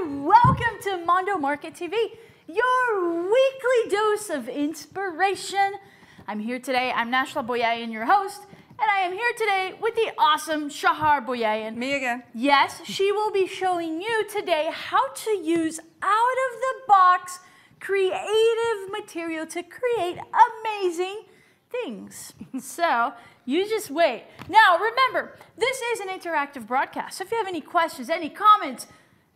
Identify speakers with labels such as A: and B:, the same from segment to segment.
A: welcome to Mondo Market TV, your weekly dose of inspiration. I'm here today, I'm Nash Boyayan, your host, and I am here today with the awesome Shahar Boyayan.
B: Me again.
A: Yes, she will be showing you today how to use out-of-the-box creative material to create amazing things. So, you just wait. Now, remember, this is an interactive broadcast. So if you have any questions, any comments,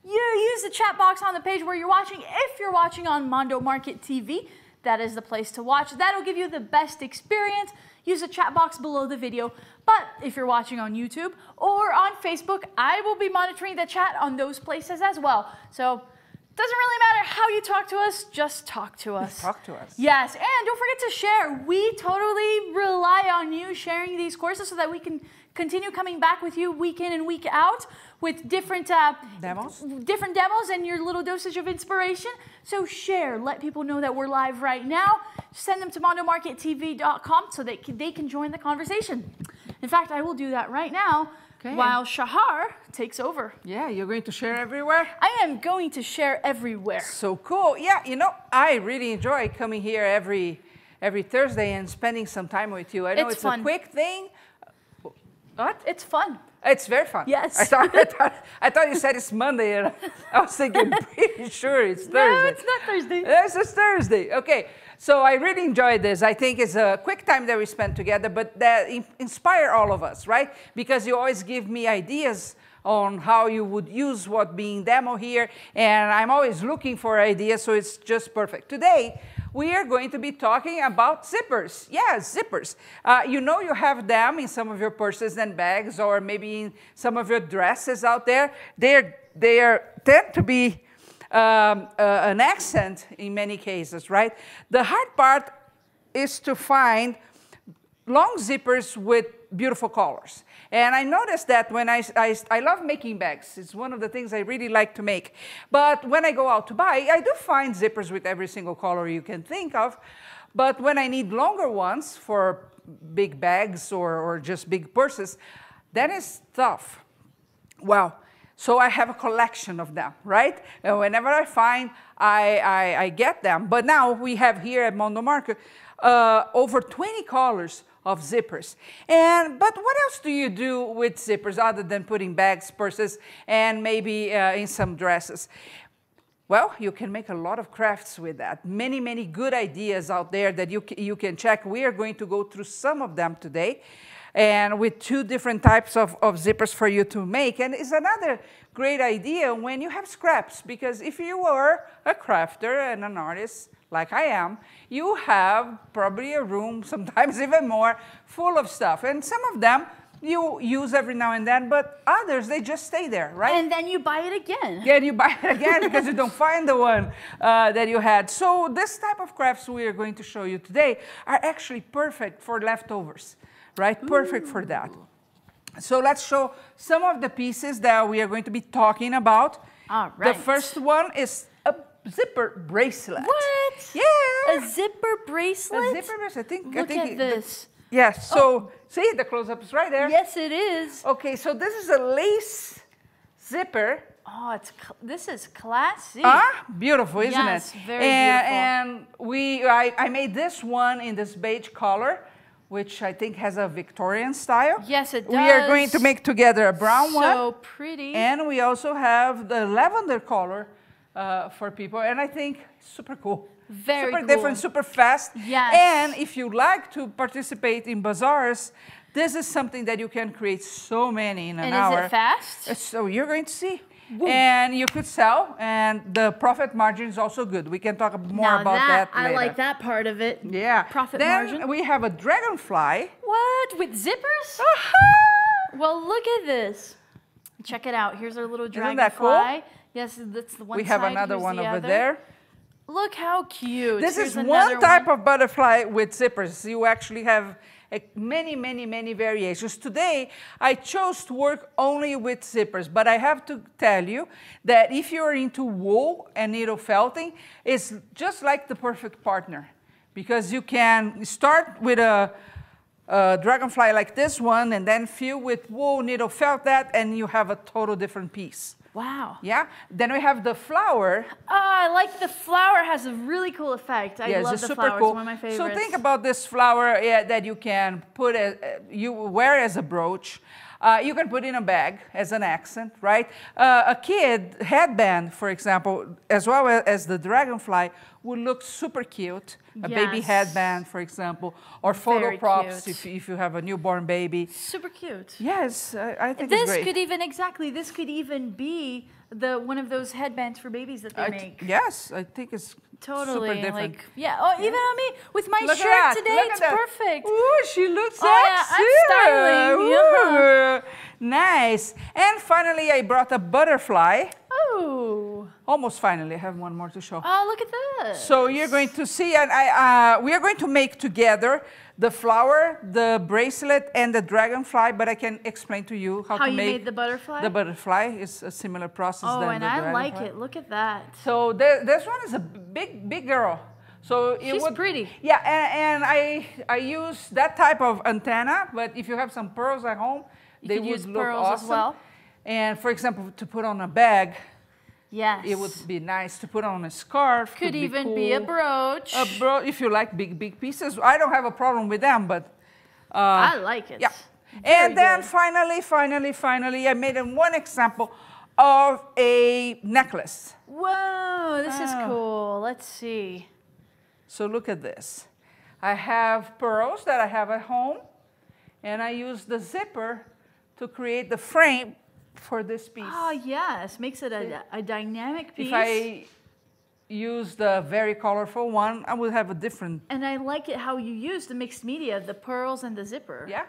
A: you use the chat box on the page where you're watching. If you're watching on Mondo Market TV, that is the place to watch. That'll give you the best experience. Use the chat box below the video. But if you're watching on YouTube or on Facebook, I will be monitoring the chat on those places as well. So, doesn't really matter how you talk to us, just talk to us.
B: Talk to us.
A: Yes, and don't forget to share. We totally rely on you sharing these courses so that we can continue coming back with you week in and week out with different demos and your little dosage of inspiration. So share, let people know that we're live right now. Send them to mondomarkettv.com so they can join the conversation. In fact, I will do that right now. Okay. While Shahar takes over.
B: Yeah, you're going to share everywhere?
A: I am going to share everywhere.
B: So cool. Yeah, you know, I really enjoy coming here every Thursday and spending some time with you. I know it's fun. A quick thing. What?
A: It's fun.
B: It's very fun.
A: Yes.
B: I thought you said it's Monday, and I was thinking, pretty sure it's Thursday.
A: No, it's not Thursday.
B: It's just Thursday. Okay. So I really enjoyed this. I think it's a quick time that we spent together, but that inspire all of us, right? Because you always give me ideas on how you would use what being demo here, and I'm always looking for ideas, so it's just perfect. Today, we are going to be talking about zippers. Yes, zippers. You know you have them in some of your purses and bags, or maybe in some of your dresses out there. They tend to be an accent in many cases, right? The hard part is to find long zippers with beautiful colors. And I noticed that when I love making bags. It's one of the things I really like to make. But when I go out to buy, I do find zippers with every single color you can think of. But when I need longer ones for big bags or just big purses, that is tough. Well, so I have a collection of them, right? And whenever I find, I get them. But now we have here at Mondo Market over 20 colors of zippers. But what else do you do with zippers other than putting bags, purses, and maybe in some dresses? Well, you can make a lot of crafts with that. Many, many good ideas out there that you can check. We are going to go through some of them today, and with two different types of zippers for you to make. And it's another great idea when you have scraps, because if you are a crafter and an artist, like I am, you have probably a room, sometimes even more, full of stuff. And some of them you use every now and then, but others, they just stay there, right?
A: And then you buy it again.
B: Yeah, and you buy it again because you don't find the one that you had. So this type of crafts we are going to show you today are actually perfect for leftovers, right? Ooh. Perfect for that. So let's show some of the pieces that we are going to be talking about.
A: All right.
B: The first one is a zipper bracelet.
A: What?
B: Yeah.
A: A zipper bracelet?
B: A zipper bracelet.
A: Look at this.
B: Yes. So see, the close-up is right there.
A: Yes, it is.
B: Okay, so this is a lace zipper.
A: Oh, this is classy.
B: Ah, beautiful, isn't it?
A: Yes, very beautiful.
B: And I made this one in this beige color, which I think has a Victorian style.
A: Yes, it does.
B: We are going to make together a brown one.
A: So pretty.
B: And we also have the lavender color for people, and I think super cool.
A: Very
B: super different, super fast.
A: Yes.
B: And if you like to participate in bazaars, this is something that you can create so many in an hour.
A: And is it fast?
B: So you're going to see.
A: Woo.
B: And you could sell, and the profit margin is also good. We can talk more about that later.
A: I like that part of it.
B: Yeah.
A: Profit margin.
B: Then we have a dragonfly.
A: What? With zippers? Well, look at this. Check it out. Here's our little dragonfly.
B: Isn't that cool?
A: Yes, that's the one
B: We
A: side.
B: have another one over there.
A: Look how cute.
B: This is one type of butterfly with zippers. You actually have many, many, many variations. Today, I chose to work only with zippers, but I have to tell you that if you're into wool and needle felting, it's just like the perfect partner, because you can start with a dragonfly like this one and then fill with wool, needle felt that, and you have a total different piece.
A: Wow.
B: Yeah. Then we have the flower.
A: I like the flower. Has a really cool effect. I
B: Yes,
A: love
B: it's
A: the
B: super
A: flower.
B: cool.
A: It's one of my favorites.
B: So think about this flower that you can put you wear as a brooch. You can put in a bag as an accent, right? A kid headband, for example, as well as the dragonfly, would look super cute. A baby headband, for example, or photo props if you have a newborn baby.
A: Super cute.
B: Yes, I think it's great.
A: This could even be one of those headbands for babies that they make.
B: Yes, I think it's
A: totally
B: super different.
A: like even on me with my
B: Look
A: shirt today, it's perfect.
B: Ooh, she looks sexy.
A: Yeah, I'm styling.
B: Ooh, nice. And finally, I brought a butterfly.
A: Oh.
B: Almost finally. I have one more to show.
A: Oh, look at that.
B: So you're going to see, and we are going to make together the flower, the bracelet, and the dragonfly, but I can explain to you how to make...
A: How you made the butterfly?
B: The butterfly is a similar process than the dragonfly.
A: I like it. Look at that.
B: So this one is a big girl. So
A: she's pretty.
B: Yeah, and I use that type of antenna, but if you have some pearls at home, they would look awesome.
A: As well.
B: And for example, to put on a bag,
A: yes,
B: it would be nice to put on a scarf.
A: Could even be a brooch.
B: A brooch, if you like big pieces. I don't have a problem with them, but
A: I like it.
B: Yeah. And then finally, I made one example of a necklace.
A: Whoa, this is cool. Let's see.
B: So look at this. I have pearls that I have at home, and I use the zipper to create the frame for this piece.
A: Oh, yes. Makes it a dynamic piece.
B: If I use the very colorful one, I will have a different...
A: And I like it how you use the mixed media, the pearls and the zipper.
B: Yeah.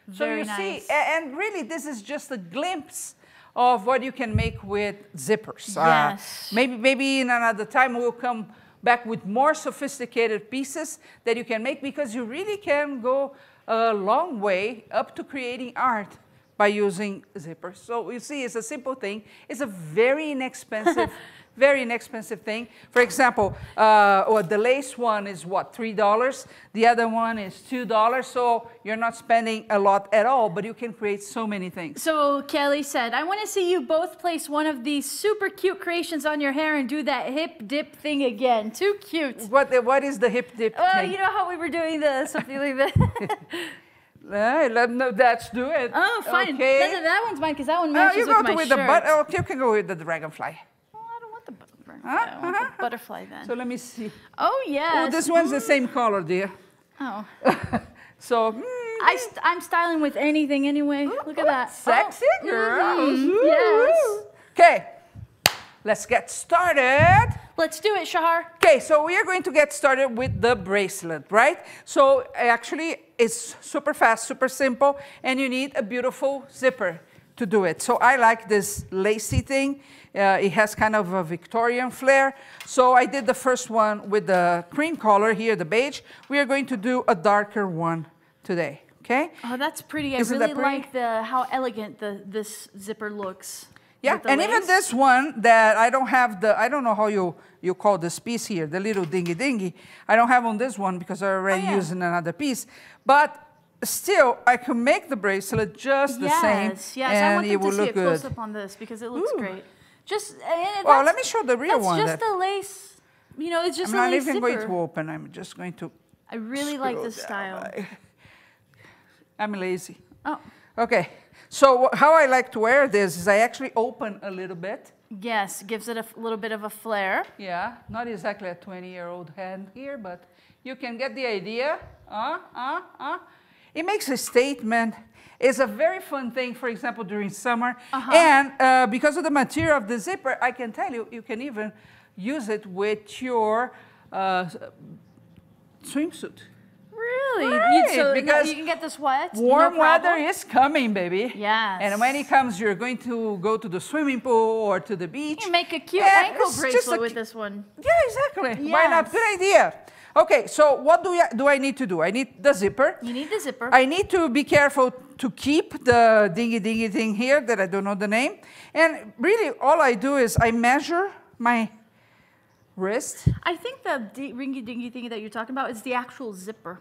A: Very
B: so you
A: nice.
B: see, and really this is just a glimpse of what you can make with zippers.
A: Yes.
B: Maybe in another time we'll come back with more sophisticated pieces that you can make, because you really can go a long way up to creating art by using zippers. So you see, it's a simple thing. It's a very inexpensive, very inexpensive thing. For example, the lace one is what, $3? The other one is $2. So you're not spending a lot at all, but you can create so many things.
A: So Kelly said, I want to see you both place one of these super cute creations on your hair and do that hip dip thing again. Too cute.
B: What is the hip dip thing?
A: You know how we were doing something like that?
B: Let's do it.
A: Oh, fine.
B: Okay.
A: That one's mine, because that one matches with my shirt.
B: Okay, you can go with the dragonfly.
A: Oh, I don't want the butterfly. I want the butterfly then.
B: So let me see.
A: Oh, yes.
B: Oh, this one's the same color, dear.
A: Oh.
B: So.
A: I'm styling with anything anyway. Look at that.
B: Sexy girls.
A: Yes.
B: Okay. Let's get started.
A: Let's do it, Shahar.
B: Okay, so we are going to get started with the bracelet, right? So actually, it's super fast, super simple, and you need a beautiful zipper to do it. So I like this lacy thing. It has kind of a Victorian flair. So I did the first one with the cream color here, the beige. We are going to do a darker one today, okay?
A: Oh, that's pretty. I really like how elegant this zipper looks.
B: Yeah, and lace. Even this one that I don't have I don't know how you call this piece here, the little dingy. I don't have on this one because I already used another piece. But still, I can make the bracelet just the same.
A: Yes,
B: and
A: I want
B: it
A: them to
B: will
A: see
B: look
A: a close-up on this because it looks great.
B: Well, let me show the real one.
A: That's just the lace. You know, it's just
B: I'm
A: a
B: not
A: lace
B: even
A: zipper.
B: going to open. I'm just going to...
A: I really like this style.
B: I'm lazy.
A: Oh.
B: Okay. So how I like to wear this is I actually open a little bit.
A: Yes, gives it a little bit of a flair.
B: Yeah, not exactly a 20-year-old hand here, but you can get the idea. It makes a statement. It's a very fun thing, for example, during summer. And because of the material of the zipper, I can tell you, you can even use it with your swimsuit.
A: Really?
B: Right,
A: so
B: because
A: you can get this wet?
B: Warm weather is coming, baby.
A: Yes.
B: And when it comes, you're going to go to the swimming pool or to the beach.
A: You can make a cute ankle bracelet with this one.
B: Yeah, exactly.
A: Yes.
B: Why not? Good idea. Okay, so what do I need to do? I need the zipper.
A: You need the zipper.
B: I need to be careful to keep the dingy thing here that I don't know the name. And really, all I do is I measure my wrist.
A: I think the ringy-dingy thing that you're talking about is the actual zipper.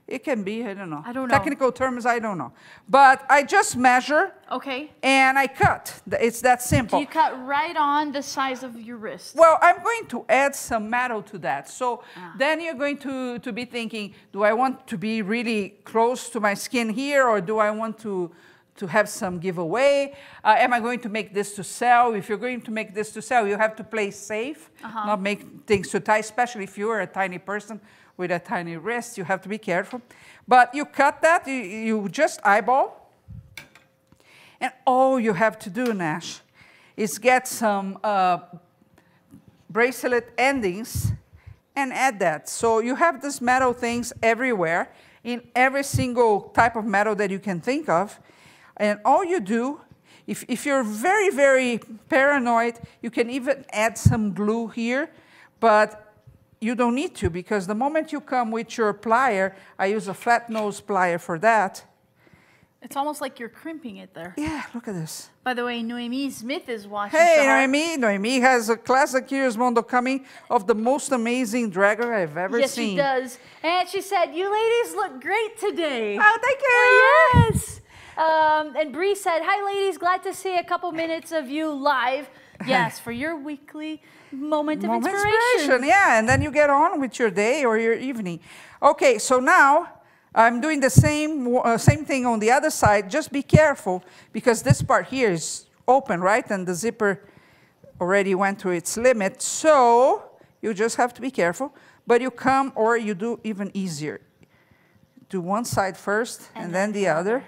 B: It can be, I don't know.
A: I don't know.
B: Technical terms, I don't know. But I just measure.
A: Okay.
B: And I cut. It's that simple.
A: You cut right on the size of your wrist.
B: Well, I'm going to add some metal to that. So then you're going to be thinking, do I want to be really close to my skin here, or do I want to have some giveaway? Am I going to make this to sell? If you're going to make this to sell, you have to play safe, not make things too tight, especially if you're a tiny person with a tiny wrist. You have to be careful. But you cut that, you just eyeball. And all you have to do, Nash, is get some bracelet endings and add that. So you have these metal things everywhere, in every single type of metal that you can think of. And all you do, if you're very, very paranoid, you can even add some glue here, but you don't need to, because the moment you come with your plier, I use a flat nose plier for that.
A: It's almost like you're crimping it there.
B: Yeah, look at this.
A: By the way, Noemi Smith is watching.
B: Hey,
A: Shahar.
B: Noemi has a classic Here's Mondo coming of the most amazing dragger I've ever seen.
A: Yes, she does. And she said, you ladies look great today.
B: Oh, thank you.
A: Oh, yes. And Bree said, hi, ladies. Glad to see a couple minutes of you live. Yes, for your weekly moment of inspiration.
B: Yeah, and then you get on with your day or your evening. Okay, so now I'm doing the same thing on the other side. Just be careful, because this part here is open, right? And the zipper already went to its limit. So you just have to be careful. But you come, or you do even easier. Do one side first, and then the other.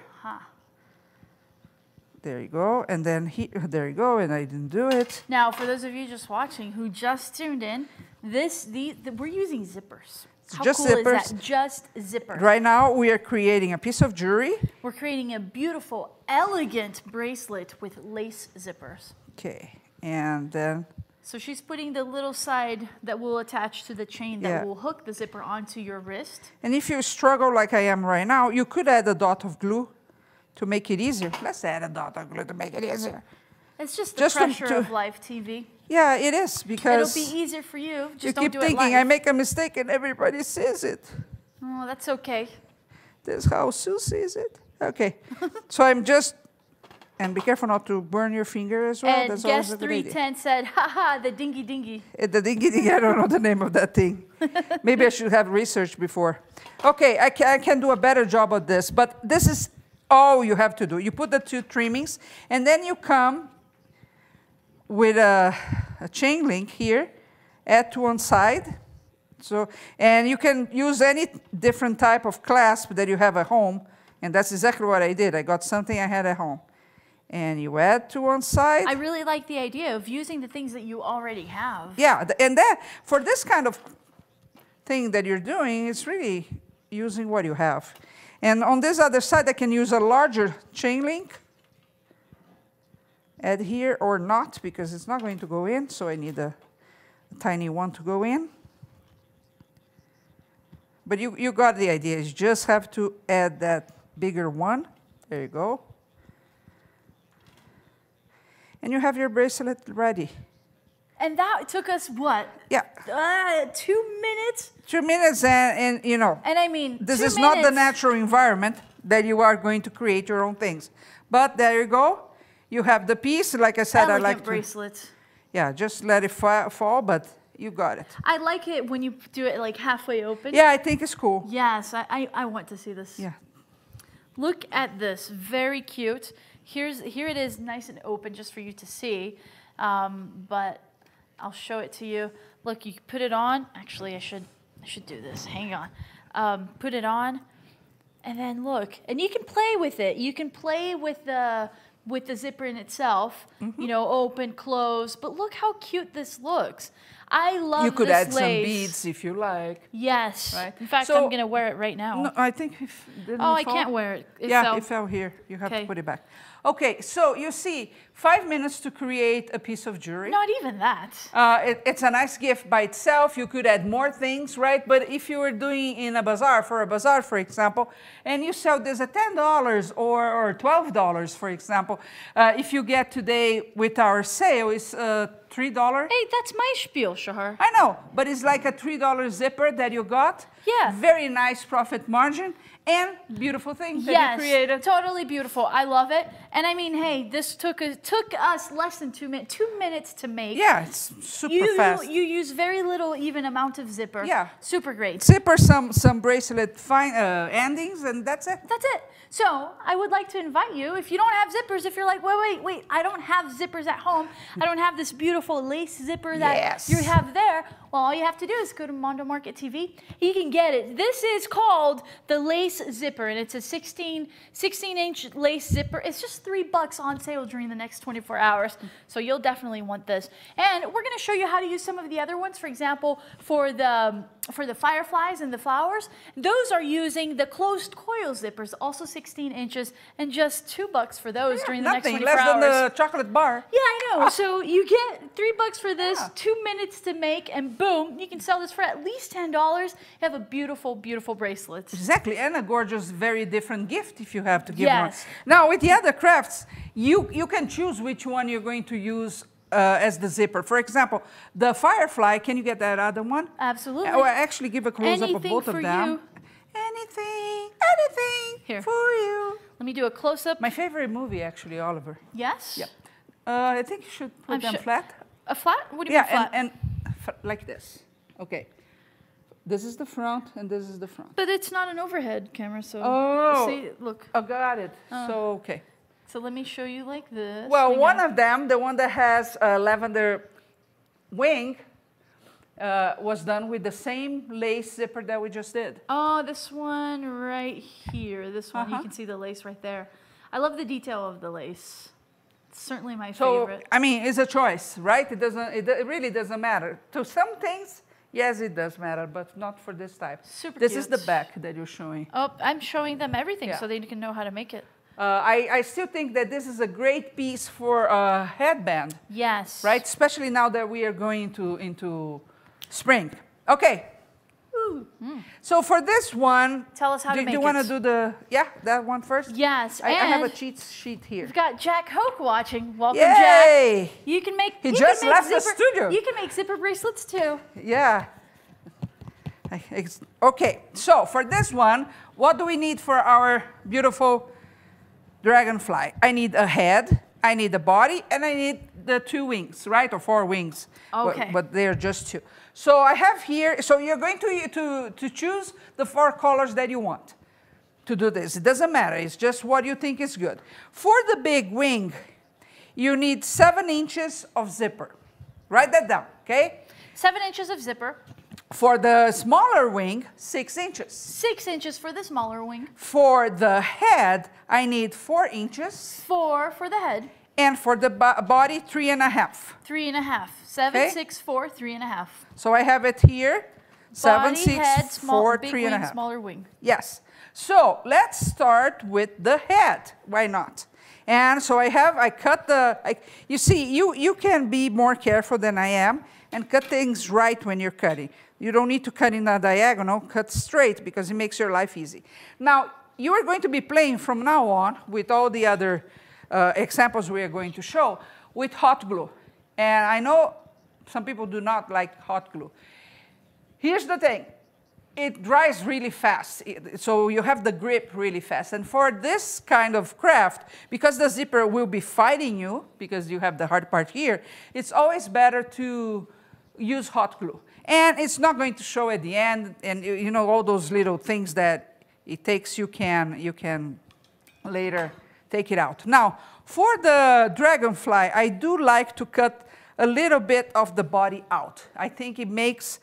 B: There you go, and then there you go, and I didn't do it.
A: Now, for those of you just watching who just tuned in, we're using zippers. How
B: just
A: cool
B: zippers.
A: is that? Just zippers.
B: Right now, we are creating a piece of jewelry.
A: We're creating a beautiful, elegant bracelet with lace zippers.
B: Okay, and then...
A: So she's putting the little side that will attach to the chain that will hook the zipper onto your wrist.
B: And if you struggle like I am right now, you could add a dot of glue to make it easier. Let's add a dot of glue to make it easier.
A: It's just the pressure of live TV.
B: Yeah, it is, because...
A: It'll be easier for you. Just don't
B: keep
A: do
B: thinking,
A: it live.
B: I make a mistake and everybody sees it.
A: Oh, that's okay.
B: This is how Sue sees it. Okay, so I'm just... And be careful not to burn your finger as well.
A: And
B: That's
A: guest 310 said, haha, the dingy dingy.
B: The dingy dingy, I don't know the name of that thing. Maybe I should have researched before. Okay, I can do a better job of this, but this is all you have to do. You put the two trimmings, and then you come with a chain link here, add to one side. So, and you can use any different type of clasp that you have at home, and that's exactly what I did. I got something I had at home. And you add to one side.
A: I really like the idea of using the things that you already have.
B: Yeah, and that, for this kind of thing that you're doing, it's really using what you have. And on this other side, I can use a larger chain link. Add here or not, because it's not going to go in, so I need a tiny one to go in. But you got the idea. You just have to add that bigger one. There you go. And you have your bracelet ready.
A: And that took us what?
B: Yeah.
A: 2 minutes?
B: 2 minutes, and you know.
A: And I mean,
B: this is not the natural environment that you are going to create your own things. But there you go. You have the piece. Like I said, I like
A: bracelet.
B: Yeah, just let it fall, but you got it.
A: I like it when you do it like halfway open.
B: Yeah, I think it's cool.
A: Yes, I want to see this.
B: Yeah.
A: Look at this, very cute. Here it is, nice and open, just for you to see. But I'll show it to you. Look, you put it on. Actually, I should do this. Hang on. Put it on, and then look, and you can play with it. You can play with the zipper in itself. Mm-hmm. You know, open, close. But look how cute this looks. I love this lace.
B: You could add some beads if you like.
A: Yes.
B: Right?
A: In fact, I'm going to wear it right now.
B: No, I think didn't
A: I
B: it fall?
A: can't wear it.
B: It fell here. You have to put it back. Okay, so you see, 5 minutes to create a piece of jewelry.
A: Not even that.
B: It's a nice gift by itself. You could add more things, right? But if you were doing in a bazaar, for example, and you sell this at $10 or $12, for example, if you get today with our sale, it's $3.
A: Hey, that's my spiel, Shahar.
B: I know, but it's like a $3 zipper that you got.
A: Yeah.
B: Very nice profit margin and beautiful things that you created.
A: Totally beautiful. I love it. And I mean, hey, this took us less than 2 minutes, 2 minutes to make.
B: Yeah, it's super fast.
A: You use very little even amount of zipper.
B: Yeah.
A: Super great.
B: Zipper, some bracelet fine endings, and that's it.
A: That's it. So I would like to invite you, if you don't have zippers, if you're like, wait, I don't have zippers at home. I don't have this beautiful lace zipper that you have there. Well, all you have to do is go to Mondo Market TV. You can get it. This is called the lace zipper, and it's a 16-inch lace zipper. It's just $3 on sale during the next 24 hours. So you'll definitely want this. And we're going to show you how to use some of the other ones. For example, for the fireflies and the flowers, those are using the closed coil zippers, also 16 inches, and just $2 for those during the next 24 hours.
B: Nothing less than the chocolate bar.
A: Yeah, I know. So you get $3 for this, 2 minutes to make, and boom, you can sell this for at least $10. You have a beautiful, beautiful bracelet.
B: Exactly, and a gorgeous, very different gift if you have to give one. Now, with the other crafts, you can choose which one you're going to use as the zipper. For example, the firefly, can you get that other one?
A: Absolutely.
B: Or actually give a close-up of both of them.
A: You.
B: Anything
A: Here.
B: for you.
A: Let me do a close-up.
B: My favorite movie, actually, Oliver.
A: Yes?
B: Yeah. I think you should put them flat.
A: A flat? What do you mean flat?
B: And like this. Okay. This is the front, and this is the front.
A: But it's not an overhead camera, so...
B: Oh.
A: See, look.
B: Oh, got it. So, okay.
A: So let me show you like this.
B: Well, one of them, the one that has a lavender wing, was done with the same lace zipper that we just did.
A: Oh, this one right here. This one, you can see the lace right there. I love the detail of the lace. It's certainly my favorite.
B: I mean, it's a choice, right? It really doesn't matter. To some things, yes, it does matter, but not for this type.
A: Super
B: This
A: cute.
B: is the back that you're showing.
A: Oh, I'm showing them everything so they can know how to make it.
B: I still think that this is a great piece for a headband.
A: Yes.
B: Right? Especially now that we are going into spring. Okay. So for this one,
A: tell us how to make it.
B: Do you want to do that one first?
A: Yes.
B: I have a cheat sheet here.
A: We've got Jack Hoke watching. Welcome,
B: Yay!
A: Jack. You can make.
B: He just left the studio.
A: You can make zipper bracelets too.
B: Yeah. Okay. So for this one, what do we need for our beautiful dragonfly? I need a head, I need a body, and I need the 2 wings, right? Or 4 wings.
A: Okay.
B: But they're just 2. So I have here, so you're going to choose the 4 colors that you want to do this. It doesn't matter, it's just what you think is good. For the big wing, you need 7 inches of zipper. Write that down, okay?
A: 7 inches of zipper.
B: For the smaller wing, 6 inches.
A: 6 inches for the smaller wing.
B: For the head, I need 4 inches.
A: 4 for the head.
B: And for the body, 3.5.
A: 3.5. 7, 6, 4, 3.5.
B: So I have it here. 7, 6,
A: head,
B: 4,
A: big
B: 3.5.
A: wing, smaller wing.
B: Yes. So let's start with the head. Why not? And so I cut you see, you can be more careful than I am and cut things right when you're cutting. You don't need to cut in a diagonal, cut straight because it makes your life easy. Now, you are going to be playing from now on with all the other examples we are going to show with hot glue. And I know some people do not like hot glue. Here's the thing. It dries really fast, so you have the grip really fast. And for this kind of craft, because the zipper will be fighting you, because you have the hard part here, it's always better to use hot glue. And it's not going to show at the end, and you know all those little things that it takes, you can later take it out. Now, for the dragonfly, I do like to cut a little bit of the body out. I think it makes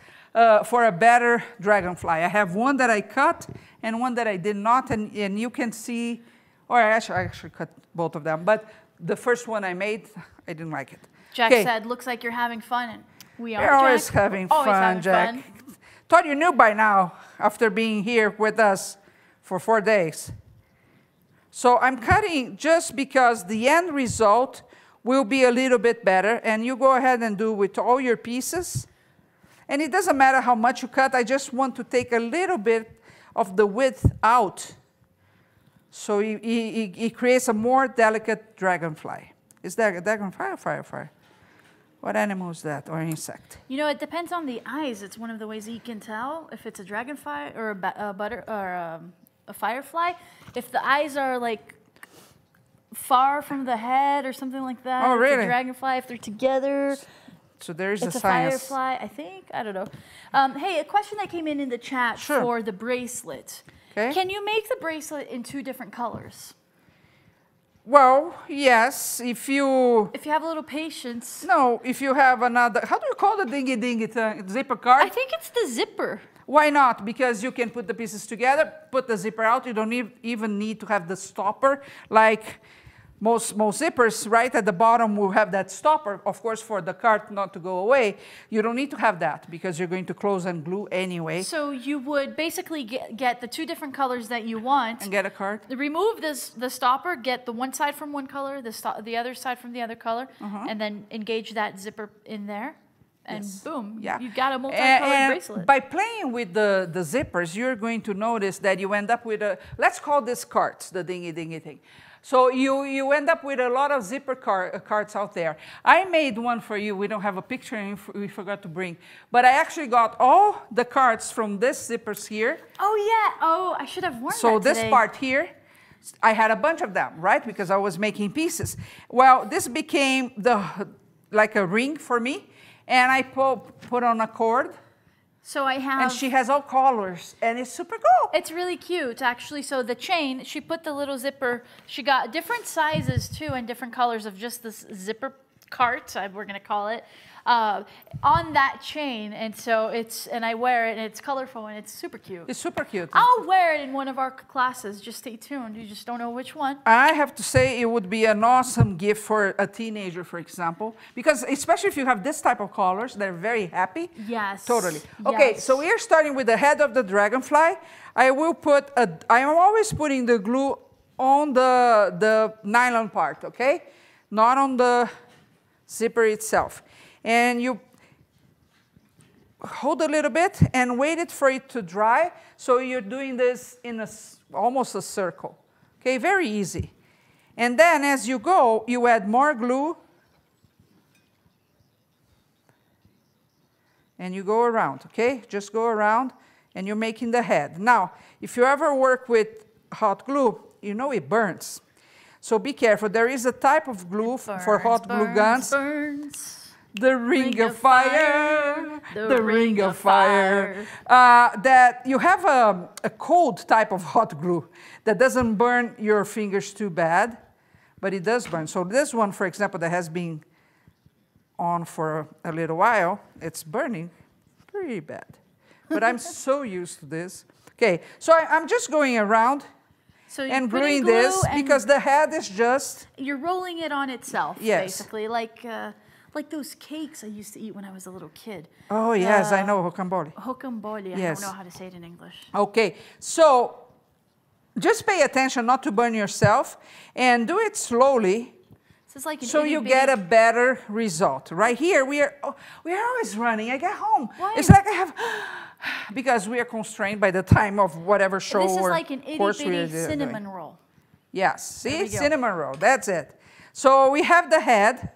B: for a better dragonfly. I have one that I cut and one that I did not, and you can see, or I actually cut both of them, but the first one I made, I didn't like it.
A: Jack said, looks like you're having fun, and we are,
B: We're always having fun, Jack. Thought you knew by now, after being here with us for 4 days. So I'm cutting just because the end result will be a little bit better, and you go ahead and do with all your pieces. And it doesn't matter how much you cut, I just want to take a little bit of the width out. So it creates a more delicate dragonfly. Is that a dragonfly or firefly? What animal is that, or insect?
A: You know, it depends on the eyes. It's one of the ways that you can tell if it's a dragonfly or a firefly. If the eyes are like far from the head or something like that.
B: Oh, really?
A: It's a dragonfly. If they're together,
B: so there is
A: it's
B: a science.
A: firefly, I think. I don't know. Hey, a question that came in the chat for the bracelet.
B: Okay.
A: Can you make the bracelet in 2 different colors?
B: Well, yes, if you
A: have a little patience.
B: No, if you have another, how do you call the dingy zipper card?
A: I think it's the zipper.
B: Why not? Because you can put the pieces together, put the zipper out. You don't even need to have the stopper like most zippers, right? At the bottom will have that stopper, of course, for the card not to go away. You don't need to have that because you're going to close and glue anyway.
A: So you would basically get the 2 different colors that you want.
B: And get a card.
A: Remove the stopper, get the one side from one color, the other side from the other color, and then engage that zipper in there. And boom, you got a multicolored bracelet.
B: By playing with the zippers, you're going to notice that you end up with a, let's call this cards, the dingy thing. So you end up with a lot of zipper cards out there. I made one for you. We don't have a picture, and we forgot to bring. But I actually got all the cards from this zippers here.
A: Oh, yeah. Oh, I should have worn that
B: So
A: today.
B: this part here, I had a bunch of them, right? Because I was making pieces. Well, this became like a ring for me. And I put on a cord.
A: So I have...
B: And she has all colors, and it's super cool.
A: It's really cute, actually. So the chain, she put the little zipper. She got different sizes, too, and different colors of just this zipper cart, we're going to call it, on that chain. And so and I wear it, and it's colorful, and it's super cute.
B: It's super cute.
A: I'll wear it in one of our classes. Just stay tuned. You just don't know which one.
B: I have to say it would be an awesome gift for a teenager, for example, because especially if you have this type of colors, they're very happy.
A: Yes.
B: Totally. Okay, so we are starting with the head of the dragonfly. I will I am always putting the glue on the nylon part, okay? Not on the zipper itself. And you hold a little bit and wait it for it to dry. So you're doing this in almost a circle. Okay, very easy. And then as you go, you add more glue. And you go around, okay? Just go around and you're making the head. Now, if you ever work with hot glue, you know it burns. So be careful. There is a type of glue for hot glue guns.
A: Burns.
B: The ring of fire, the ring of fire. That you have a cold type of hot glue that doesn't burn your fingers too bad, but it does burn. So this one, for example, that has been on for a little while, it's burning pretty bad. But I'm so used to this. Okay, so I'm just going around and gluing this because the head is just...
A: You're rolling it on itself, basically, like those cakes I used to eat when I was a little kid.
B: Oh, yes, I know, rocambole.
A: Rocambole, yes. I don't know how to say it in English.
B: Okay, so just pay attention not to burn yourself and do it slowly so you get a better result. Right here, we are always running. I get home.
A: Why?
B: It's like I have... Because we are constrained by the time of whatever show or course we are doing.
A: This is like an itty-bitty cinnamon roll.
B: Yes, see, cinnamon roll, that's it. So we have the head.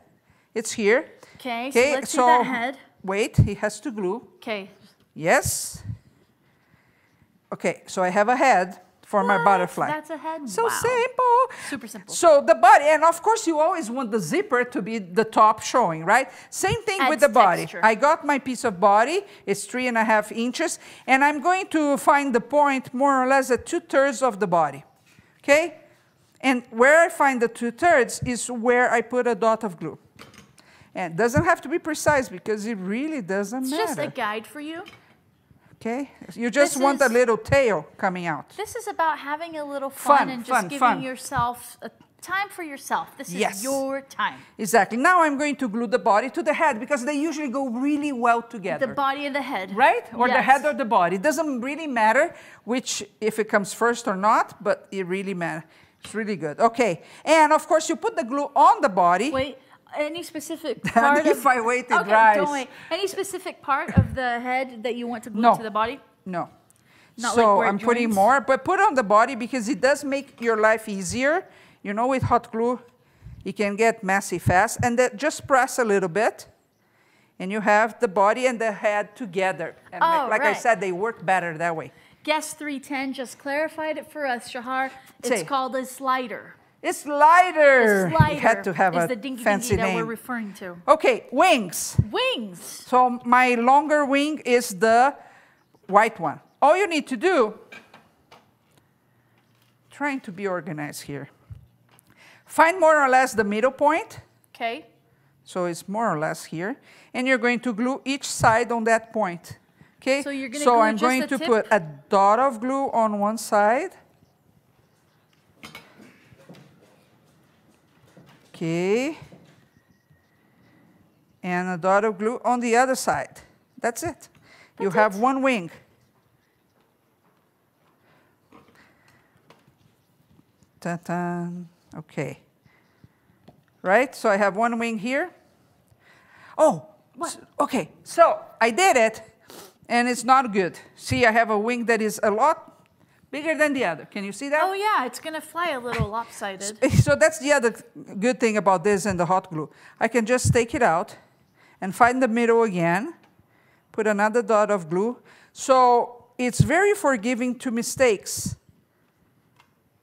B: It's here.
A: Okay, so let's do that head.
B: Wait, he has to glue.
A: Okay.
B: Yes. Okay, so I have a head for my butterfly.
A: That's a head?
B: So simple.
A: Super simple.
B: So the body, and of course you always want the zipper to be the top showing, right? Same thing with the body.
A: Texture.
B: I got my piece of body. It's 3.5 inches. And I'm going to find the point more or less at 2/3 of the body. Okay? And where I find the 2/3 is where I put a dot of glue. And it doesn't have to be precise because it really doesn't matter.
A: It's just a guide for you.
B: Okay? You just want a little tail coming out.
A: This is about having a little fun and just giving yourself a time for yourself. This is your time.
B: Exactly. Now I'm going to glue the body to the head because they usually go really well together.
A: The body and the head.
B: Right? Or the head or the body. It doesn't really matter which, if it comes first or not, but it really matters. It's really good. Okay. And of course you put the glue on the body.
A: Wait. Any specific part
B: if I wait, it dries.
A: Don't wait. Any specific part of the head that you want to glue to the body?
B: No.
A: Not
B: so
A: like
B: I'm putting more, but put on the body because it does make your life easier. You know, with hot glue, it can get messy fast. And then just press a little bit. And you have the body and the head together. And like I said, they work better that way.
A: Guest 310 just clarified it for us, Shahar. It's called a slider.
B: It's slider.
A: The slider
B: you had to have a
A: the dinky
B: fancy
A: dinky
B: name.
A: that we're referring to.
B: Okay, wings.
A: Wings.
B: So my longer wing is the white one. All you need to do, trying to be organized here, find more or less the middle point.
A: Okay.
B: So it's more or less here. And you're going to glue each side on that point. Okay?
A: So you're going to glue
B: I'm
A: just
B: going
A: the
B: to
A: tip?
B: put a dot of glue on one side. Okay. And a dot of glue on the other side. That's it. You have one wing. Ta-ta. Okay. Right? So I have one wing here. Oh, what? Okay. So I did it, and it's not good. See, I have a wing that is a lot bigger than the other. Can you see that?
A: Oh, yeah. It's going to fly a little lopsided.
B: So that's the other good thing about this and the hot glue. I can just take it out and find the middle again, put another dot of glue. So it's very forgiving to mistakes.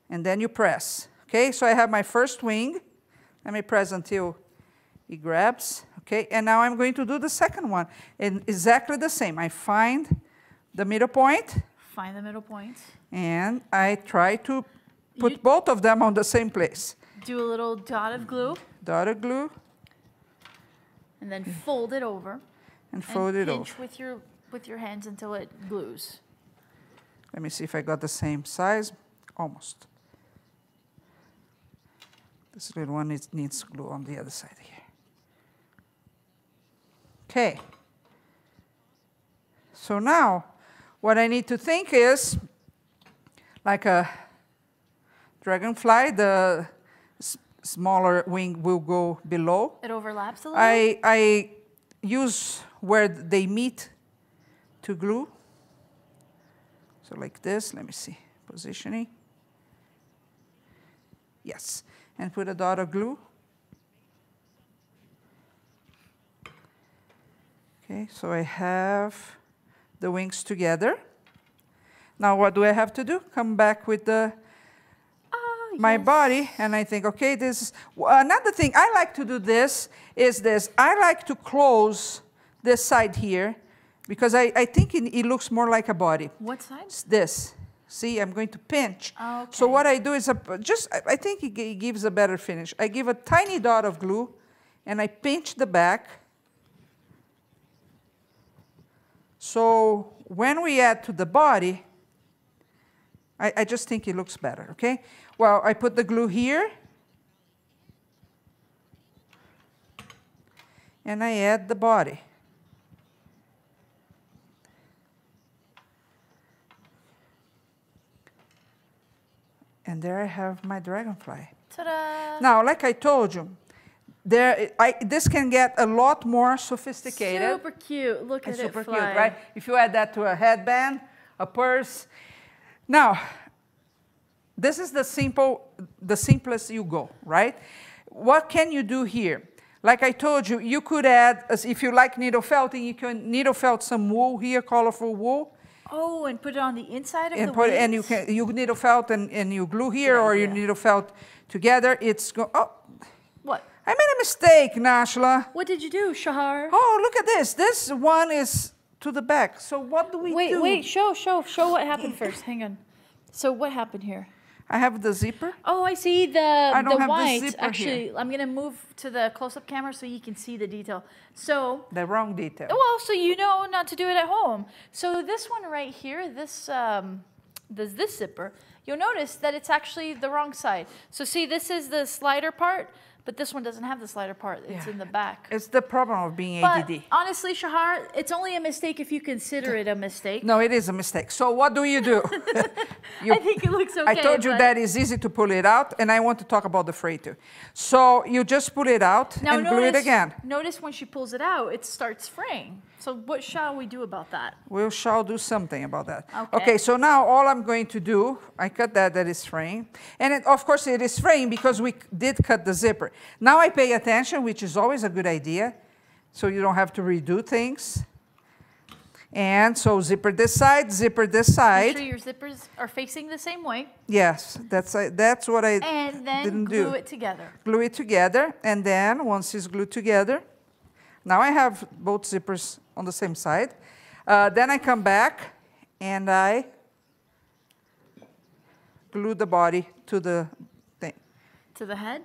B: And then you press. Okay, so I have my first wing. Let me press until it grabs. Okay, and now I'm going to do the second one. And exactly the same. I find the middle point.
A: Find the middle point.
B: And I try to put both of them on the same place.
A: Do a little dot of glue.
B: Dot of glue.
A: And then fold it over.
B: And fold it over.
A: Pinch with your hands until it glues.
B: Let me see if I got the same size. Almost. This little one needs glue on the other side here. Okay. So now, what I need to think is, like a dragonfly, the smaller wing will go below.
A: It overlaps a little?
B: I use where they meet to glue. So like this, let me see, positioning. Yes, and put a dot of glue. Okay, so I have the wings together. Now what do I have to do? Come back with the my body, and I think, okay, this is another thing I like to do. This is this. I like to close this side here because I think it looks more like a body.
A: What side?
B: It's this. See, I'm going to pinch.
A: Oh, okay.
B: So what I do is I think it gives a better finish. I give a tiny dot of glue, and I pinch the back. So when we add to the body, I just think it looks better, okay? Well, I put the glue here. And I add the body. And there I have my dragonfly.
A: Ta-da!
B: Now, like I told you, this can get a lot more sophisticated.
A: Super cute. Look at it
B: super
A: fly.
B: cute, right? If you add that to a headband, a purse. Now, this is the simplest you go, right? What can you do here? Like I told you, you could add, if you like needle felting, you can needle felt some wool here, colorful wool.
A: Oh, and put it on the inside of the wings?
B: And you needle felt and you glue here, or you needle felt together. Oh.
A: What?
B: I made a mistake, Nashla.
A: What did you do, Shahar?
B: Oh, look at this. This one is to the back. So what do we do?
A: Wait, show what happened first. Hang on. So what happened here?
B: I have the zipper.
A: Oh, I see the white.
B: The zipper
A: Actually,
B: here.
A: I'm going to move to the close-up camera so you can see the detail. So
B: the wrong detail.
A: Well, so you know not to do it at home. So this one right here, this zipper, you'll notice that it's actually the wrong side. So see, this is the slider part, but this one doesn't have the slider part. It's in the back.
B: It's the problem of being
A: but
B: ADD.
A: Honestly, Shahar, it's only a mistake if you consider it a mistake.
B: No, it is a mistake. So what do you do?
A: I think it looks okay.
B: I told you that it's easy to pull it out, and I want to talk about the fray too. So you just pull it out and glue it again.
A: Notice when she pulls it out, it starts fraying. So what shall we do about that?
B: We shall do something about that.
A: Okay,
B: so now all I'm going to do, I cut that is fraying. And of course it is fraying because we did cut the zipper. Now I pay attention, which is always a good idea, so you don't have to redo things. And so zipper this side, zipper this side.
A: Make sure your zippers are facing the same way.
B: Yes, that's what I
A: and then
B: didn't
A: glue
B: do.
A: it together.
B: Glue it together, and then once it's glued together, now I have both zippers on the same side. Then I come back and I glue the body to the thing.
A: To the head?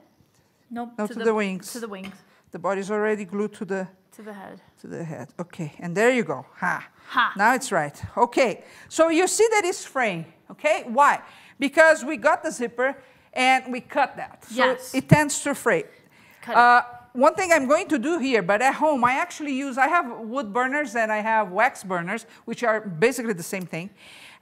A: Nope.
B: No, to the wings.
A: To the wings.
B: The body's already glued to the
A: head.
B: To the head. Okay, and there you go. Ha.
A: Ha.
B: Now it's right. Okay, so you see that it's fraying. Okay, why? Because we got the zipper and we cut that.
A: Yes.
B: So it tends to fray. One thing I'm going to do here, but at home I have wood burners and I have wax burners, which are basically the same thing.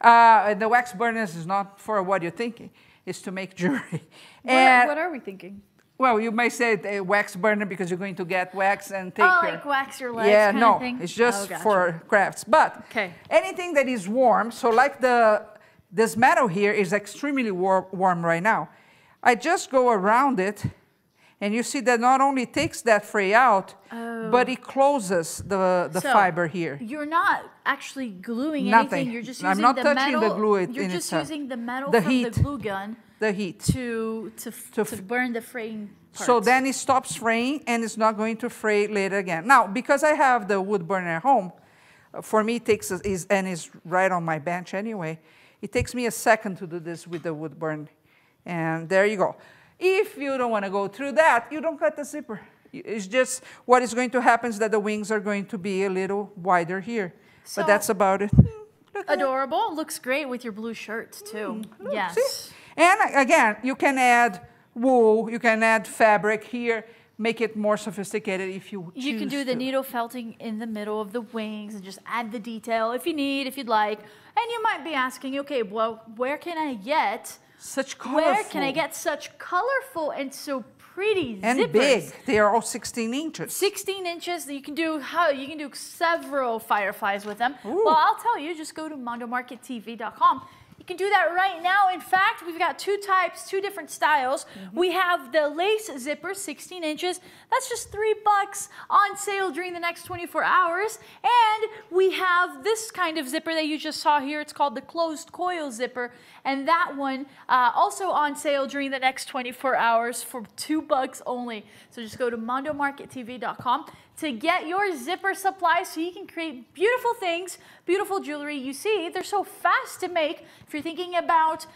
B: The wax burners is not for what you're thinking. It's to make jewelry.
A: What are we thinking?
B: Well, you may say a wax burner because you're going to get wax and take your...
A: like wax your legs
B: kind
A: of thing?
B: It's just
A: gotcha.
B: for crafts. But anything that is warm, so like this metal here is extremely warm right now. I just go around it, and you see that not only takes that fray out, but it closes the fiber here.
A: You're not actually gluing
B: Nothing.
A: anything. You're just using
B: I'm not
A: the
B: touching
A: metal.
B: the glue in
A: You're just
B: itself.
A: using the metal
B: The
A: from
B: heat.
A: the glue gun.
B: The heat.
A: To burn the fraying parts.
B: So then it stops fraying and it's not going to fray later again. Now, because I have the wood burner at home, for me it takes, and it's right on my bench anyway, it takes me a second to do this with the wood burn. And there you go. If you don't want to go through that, you don't cut the zipper. It's just what is going to happen is that the wings are going to be a little wider here.
A: So,
B: but that's about it.
A: Adorable. Looks great with your blue shirt too. Yes.
B: See? And again, you can add wool, you can add fabric here, make it more sophisticated if you choose.
A: You can do the needle felting in the middle of the wings and just add the detail if you'd like. And you might be asking, okay, well, where can I get such colorful and so pretty
B: and
A: zippers?
B: Big. They are all 16 inches.
A: 16 inches. You can do several fireflies with them.
B: Ooh.
A: Well, I'll tell you, just go to mondomarkettv.com. You can do that right now. In fact, we've got two types, two different styles. We have the lace zipper, 16 inches. That's just $3 on sale during the next 24 hours. And we have this kind of zipper that you just saw here. It's called the closed coil zipper. And that one also on sale during the next 24 hours for $2 only. So just go to mondomarkettv.com to get your zipper supply so you can create beautiful things, beautiful jewelry. You see, they're so fast to make. If you're thinking about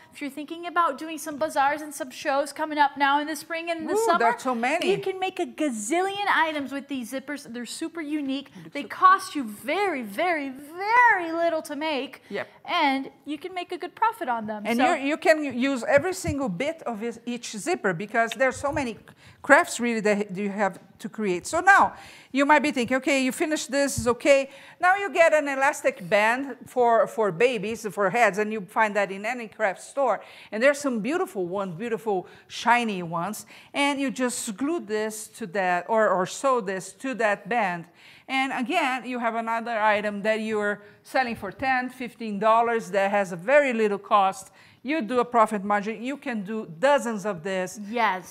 A: doing some bazaars and some shows coming up now in the spring and in the summer,
B: there's so many.
A: You can make a gazillion items with these zippers. They're super unique. They cost you very, very, very little to make.
B: Yep.
A: And you can make a good profit on them.
B: And you can use every single bit of each zipper because there's so many crafts really that you have to create. So now you might be thinking, okay, you finished this, is okay. Now you get an elastic band for babies, for heads, and you find that in any craft store. And there's some beautiful ones, beautiful shiny ones. And you just glue this to that, or sew this to that band. And again, you have another item that you're selling for $10, $15 that has a very little cost. You do a profit margin. You can do dozens of this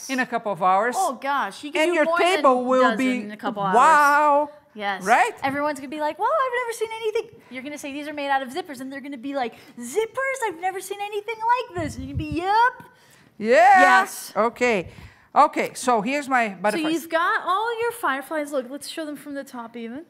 B: in a couple of hours.
A: Oh gosh, you can
B: and
A: do
B: your
A: more
B: table
A: than
B: will
A: dozen
B: be
A: in a couple hours.
B: Wow.
A: Yes.
B: Right?
A: Everyone's going to be like, well, I've never seen anything. You're going to say these are made out of zippers, and they're going to be like, zippers? I've never seen anything like this. And you're going to be, yep.
B: Yeah. Yes. Okay. Okay, so here's my butterflies.
A: So you've got all your fireflies. Look, let's show them from the top even.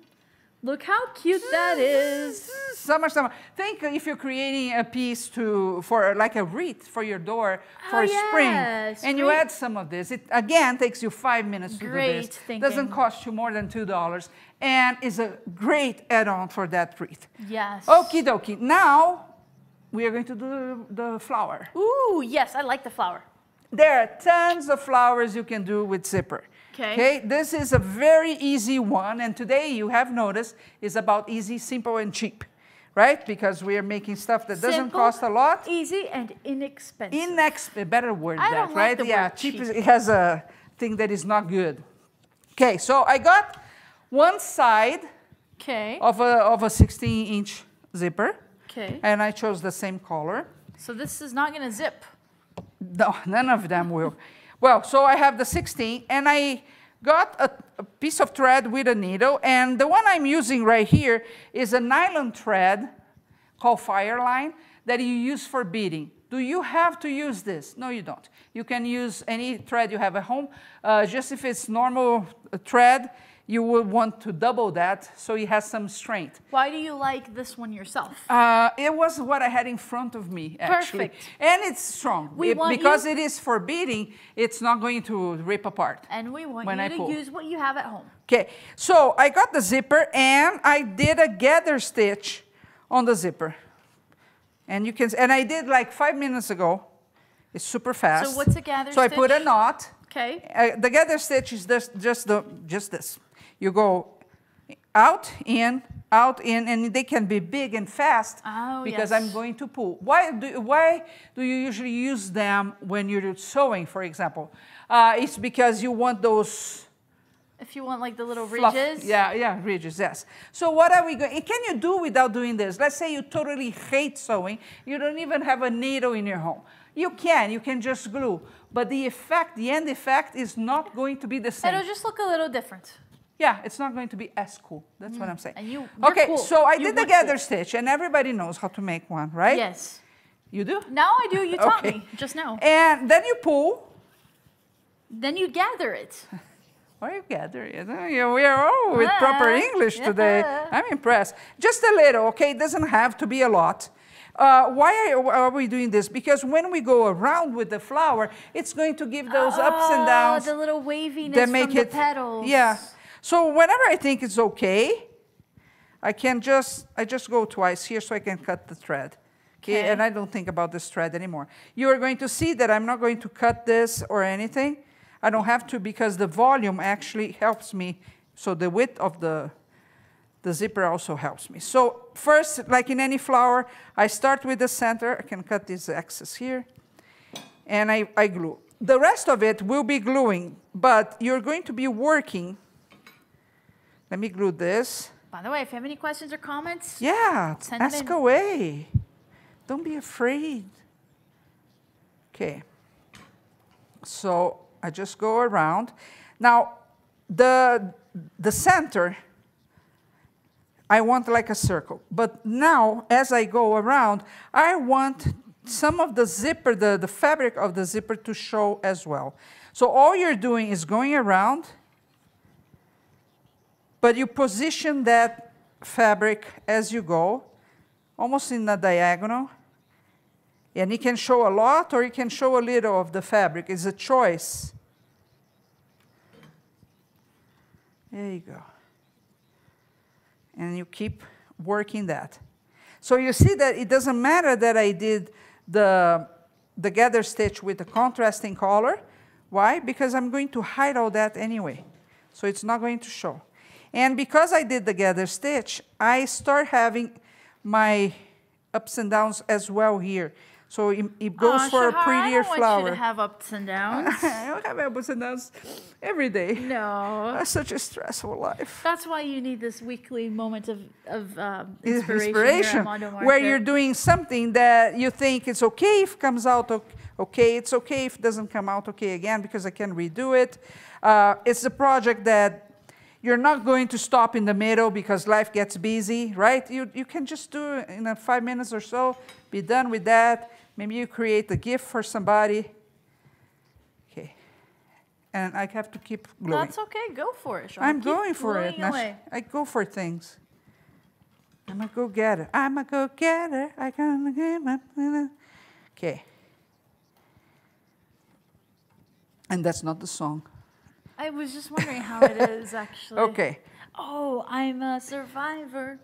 A: Look how cute that is.
B: Summer. Think if you're creating a piece for like a wreath for your door for spring, and you add some of this. It again takes you 5 minutes to do this.
A: Thinking.
B: Doesn't cost you more than $2, and is a great add-on for that wreath.
A: Yes.
B: Okie dokie. Now we are going to do the flower.
A: Ooh, yes, I like the flower.
B: There are tons of flowers you can do with zipper. Okay, this is a very easy one, and today you have noticed is about easy, simple, and cheap, right? Because we are making stuff that doesn't cost a lot.
A: Easy, and inexpensive.
B: A better word,
A: I don't
B: right?
A: like the
B: Yeah,
A: word
B: cheap. It has a thing that is not good. Okay, so I got one side of a 16-inch zipper. Okay. And I chose the same color.
A: So this is not going to zip.
B: No, none of them will. Well, so I have the 16, and I got a piece of thread with a needle, and the one I'm using right here is a nylon thread called Fireline that you use for beading. Do you have to use this? No, you don't. You can use any thread you have at home. Just if it's normal thread, you would want to double that so it has some strength.
A: Why do you like this one yourself?
B: It was what I had in front of me, actually.
A: Perfect.
B: And it's strong. Because it is for beading, it's not going to rip apart.
A: And we want you to use what you have at home.
B: Okay, so I got the zipper and I did a gather stitch on the zipper. And you can, and I did like 5 minutes ago. It's super fast.
A: So what's a gather stitch?
B: So I put a knot.
A: Okay.
B: The gather stitch is just this. You go out, in, and they can be big and fast because I'm going to pull. Why do you usually use them when you're sewing, for example? It's because you want those...
A: If you want like the little
B: fluff.
A: ridges?
B: Yeah, ridges, yes. So what are we going, can you do without doing this? Let's say you totally hate sewing, you don't even have a needle in your home. You can just glue, but the effect, the end effect is not going to be the same.
A: It'll just look a little different.
B: Yeah, it's not going to be as cool, that's what I'm saying.
A: And you're
B: okay,
A: cool.
B: So I did the gather stitch, and everybody knows how to make one, right?
A: Yes.
B: You do?
A: Now I do, you taught me just now.
B: And then you pull.
A: Then you gather it.
B: Why you gather it? We are all with proper English today. I'm impressed. Just a little, okay? It doesn't have to be a lot. Why are we doing this? Because when we go around with the flower, it's going to give those ups and downs.
A: The little waviness from the petals.
B: Yeah. So whenever I think it's okay, I just go twice here so I can cut the thread. Okay? And I don't think about this thread anymore. You are going to see that I'm not going to cut this or anything. I don't have to because the volume actually helps me. So the width of the zipper also helps me. So first, like in any flower, I start with the center. I can cut this excess here. And I glue. The rest of it will be gluing, but you're going to be working. Let me glue this.
A: By the way, if you have any questions or comments,
B: ask away. Don't be afraid. Okay. So I just go around. Now, the center, I want like a circle. But now, as I go around, I want some of the zipper, the fabric of the zipper to show as well. So all you're doing is going around, but you position that fabric as you go, almost in a diagonal. And it can show a lot or it can show a little of the fabric. It's a choice. There you go. And you keep working that. So you see that it doesn't matter that I did the gather stitch with the contrasting color. Why? Because I'm going to hide all that anyway. So it's not going to show. And because I did the gather stitch, I start having my ups and downs as well here. So it goes for a prettier flower.
A: I don't want you to have ups and downs.
B: I don't have ups and downs every day.
A: No.
B: That's such a stressful life.
A: That's why you need this weekly moment of inspiration here at Mondo Market.
B: Where you're doing something that you think it's okay if it comes out okay. It's okay if it doesn't come out okay again because I can redo it. It's a project that you're not going to stop in the middle because life gets busy, right? You can just do it in 5 minutes or so, be done with that. Maybe you create a gift for somebody. Okay. And I have to keep gluing.
A: That's okay. Go for it, Sean.
B: I'm going for it. I go for things. I'm a go-getter. I'm a go-getter. I can get my... Okay. And that's not the song.
A: I was just wondering how it is, actually.
B: Okay.
A: Oh, I'm a survivor.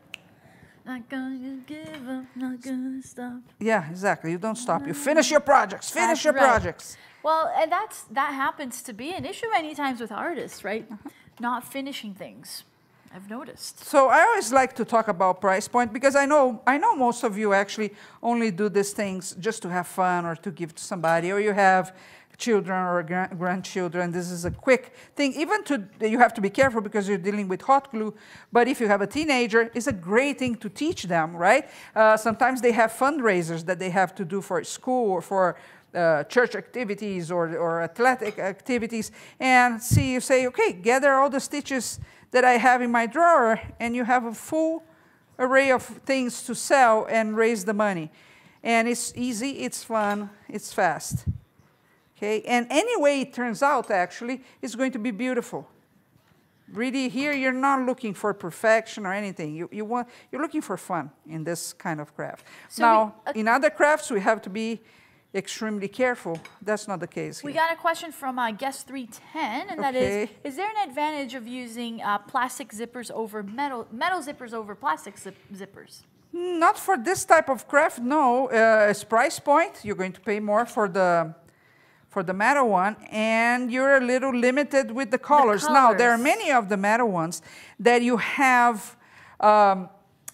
A: Not gonna give up, not gonna stop.
B: Yeah, exactly. You don't stop. You finish your projects. Finish your projects.
A: Well, and that happens to be an issue many times with artists, right? Not finishing things. I've noticed. So
B: I always like to talk about price point because I know most of you actually only do these things just to have fun or to give to somebody, or you have children or grandchildren. This is a quick thing. Even you have to be careful because you're dealing with hot glue, but if you have a teenager, it's a great thing to teach them, right? Sometimes they have fundraisers that they have to do for school or for church activities or athletic activities, and see, you say, okay, gather all the stitches that I have in my drawer, and you have a full array of things to sell and raise the money. And it's easy, it's fun, it's fast. Okay, and any way it turns out, actually, it's going to be beautiful. Really, here you're not looking for perfection or anything. You're looking for fun in this kind of craft. So now, in other crafts, we have to be extremely careful. That's not the case here.
A: We got a question from guest 310, and that is there an advantage of using plastic zippers over metal zippers over plastic zippers?
B: Not for this type of craft, no. It's price point. You're going to pay more for the metal one, and you're a little limited with the colors. Now, there are many of the metal ones that you have,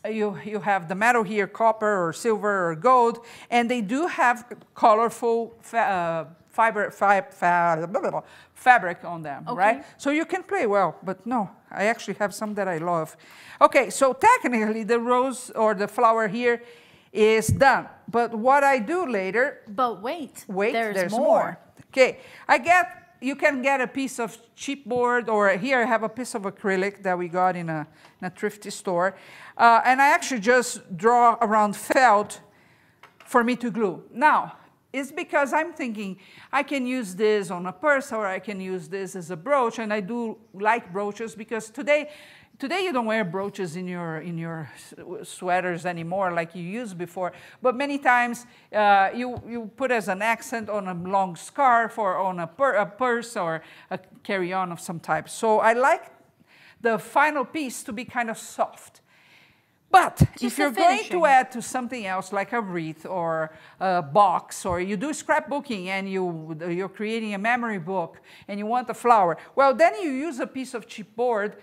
B: you have the metal here, copper or silver or gold, and they do have colorful fabric on them, right? So you can play well, but no, I actually have some that I love. Okay, so technically the rose or the flower here is done, but what I do later... But wait, there's more. Okay, you can get a piece of chipboard, or here I have a piece of acrylic that we got in a thrifty store. And I actually just draw around felt for me to glue. Now, it's because I'm thinking I can use this on a purse, or I can use this as a brooch, and I do like brooches because today you don't wear brooches in your sweaters anymore like you used before, but many times you put as an accent on a long scarf or on a purse or a carry-on of some type. So I like the final piece to be kind of soft. But if you're going to add to something else like a wreath or a box, or you do scrapbooking and you're creating a memory book and you want a flower, well, then you use a piece of chipboard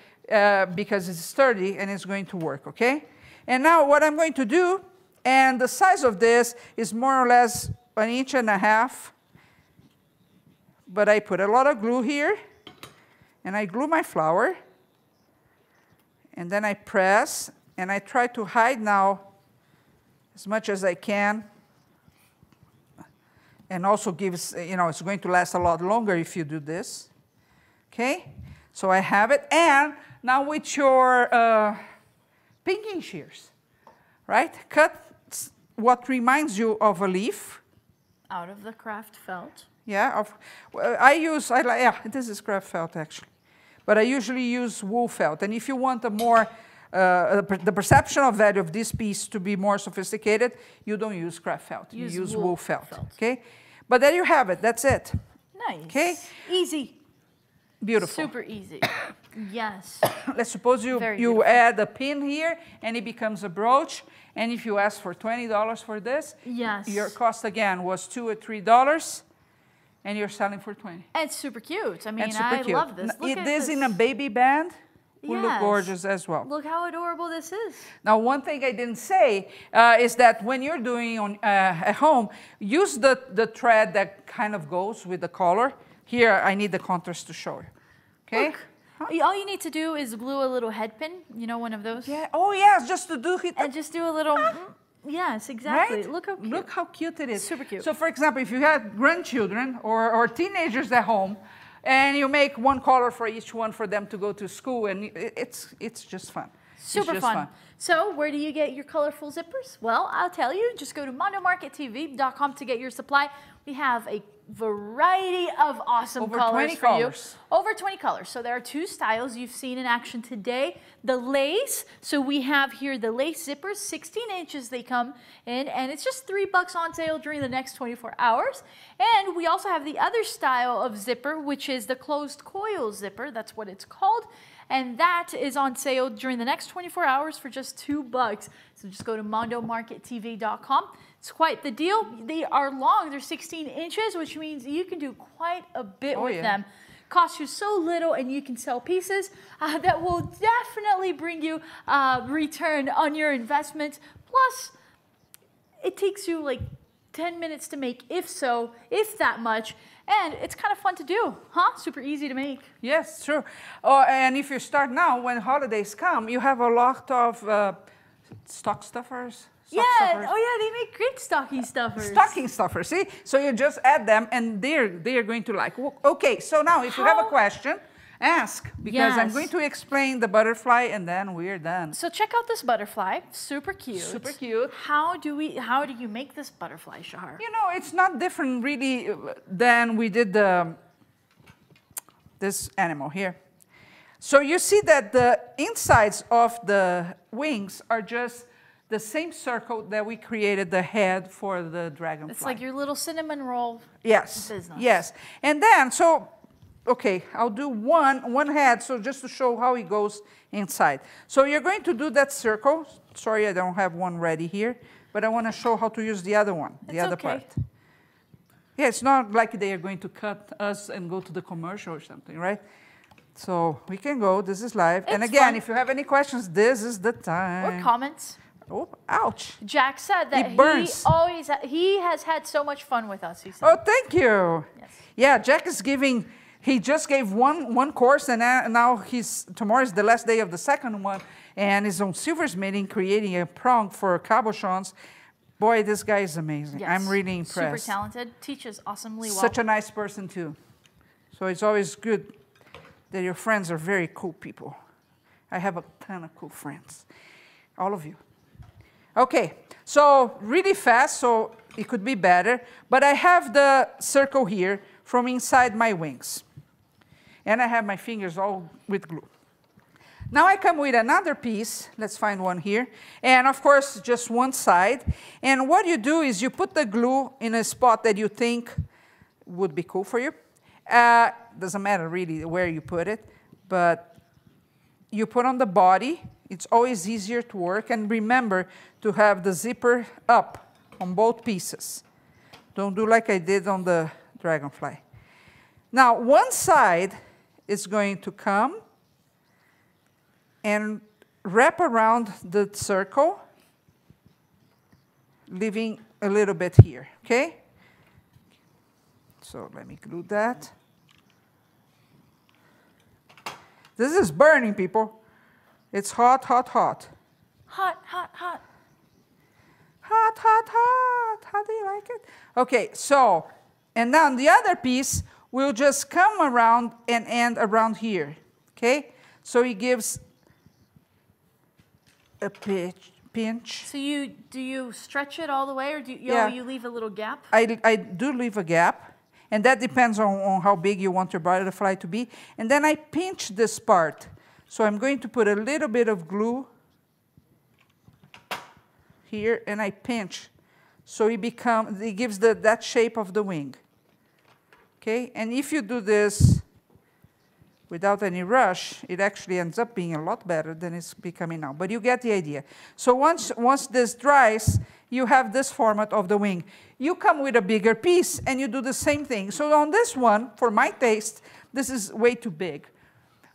B: because it's sturdy and it's going to work, okay? And now what I'm going to do, and the size of this is more or less 1.5 inches, but I put a lot of glue here, and I glue my flower, and then I press, and I try to hide now as much as I can, and also gives, it's going to last a lot longer if you do this, okay? So I have it, and now with your pinking shears, right? Cut what reminds you of a leaf.
A: Out of the craft felt.
B: Yeah, this is craft felt actually. But I usually use wool felt. And if you want a more, the perceptual value of this piece to be more sophisticated, you don't use craft felt. You use wool felt, okay? But there you have it, that's it.
A: Nice. Okay? Easy.
B: Beautiful.
A: Super easy. Yes.
B: Let's suppose you add a pin here and it becomes a brooch. And if you ask for $20 for this, yes, your cost again was $2 or $3, and you're selling for $20.
A: And it's super cute. I mean, I love this. Look at this
B: in a baby band will look gorgeous as well.
A: Look how adorable this is.
B: Now, one thing I didn't say is that when you're doing at home, use the thread that kind of goes with the color. Here, I need the contrast to show you. Okay?
A: Look, all you need to do is glue a little head pin. You know, one of those?
B: Yeah. Oh, yes, just to do it.
A: And just do a little... Yes, exactly.
B: Right?
A: Look how cute
B: it is.
A: Super cute.
B: So, for example, if you have grandchildren or teenagers at home, and you make one color for each one for them to go to school, and it's just fun.
A: Super fun. So where do you get your colorful zippers? Well, I'll tell you. Just go to MondoMarketTV.com to get your supply. We have a variety of awesome colors for you. Over 20 colors. So there are 2 styles you've seen in action today. The lace. So we have here the lace zippers, 16 inches they come in, and it's just $3 on sale during the next 24 hours. And we also have the other style of zipper, which is the closed coil zipper. That's what it's called. And that is on sale during the next 24 hours for just $2. So just go to MondoMarketTV.com. It's quite the deal. They are long. They're 16 inches, which means you can do quite a bit with them. Cost you so little, and you can sell pieces that will definitely bring you return on your investment. Plus, it takes you like 10 minutes to make, if that much. And it's kind of fun to do, huh? Super easy to make.
B: Yes, true. And if you start now, when holidays come, you have a lot of stock stuffers,
A: Yeah,
B: stuffers.
A: oh yeah, they make great stocking stuffers.
B: Stocking stuffers, see? So you just add them and they're going to like. Okay, so now if you have a question, ask, because I'm going to explain the butterfly and then we're done.
A: So check out this butterfly, super cute.
B: Super cute.
A: How do you make this butterfly, Shahar?
B: You know, it's not different really than we did this animal here. So you see that the insides of the wings are just the same circle that we created the head for the dragonfly.
A: It's like your little cinnamon roll business.
B: Yes. And then, so, okay, I'll do one head, so just to show how it goes inside. So you're going to do that circle. Sorry, I don't have one ready here, but I want to show how to use the other one, the other part. Yeah, it's not like they are going to cut us and go to the commercial or something, right? So we can go, this is live. And again, if you have any questions, this is the time.
A: Or comments.
B: Oh, ouch.
A: Jack said that he has had so much fun with us, he said.
B: Oh, thank you.
A: Yes.
B: Yeah, Jack is giving, he just gave one course, and now tomorrow is the last day of the second one, and he's on silversmithing, creating a prong for cabochons. Boy, this guy is amazing.
A: Yes.
B: I'm really impressed.
A: Super talented, teaches awesomely well.
B: Such a nice person too. So it's always good that your friends are very cool people. I have a ton of cool friends. All of you. Okay, so really fast, so it could be better, but I have the circle here from inside my wings. And I have my fingers all with glue. Now I come with another piece, let's find one here, and of course just one side. And what you do is you put the glue in a spot that you think would be cool for you. Doesn't matter really where you put it, but you put on the body. It's always easier to work, and remember to have the zipper up on both pieces. Don't do like I did on the dragonfly. Now one side is going to come and wrap around the circle, leaving a little bit here, okay? So let me glue that. This is burning, people. It's hot, hot, hot.
A: Hot, hot, hot.
B: Hot, hot, hot. How do you like it? Okay, so, and now the other piece will just come around and end around here, okay? So it gives a pinch.
A: So do you stretch it all the way, or you leave a little gap?
B: I do leave a gap, and that depends on how big you want your butterfly to be. And then I pinch this part. So I'm going to put a little bit of glue here, and I pinch. So it gives that shape of the wing. Okay, and if you do this without any rush, it actually ends up being a lot better than it's becoming now. But you get the idea. So once this dries, you have this format of the wing. You come with a bigger piece, and you do the same thing. So on this one, for my taste, this is way too big.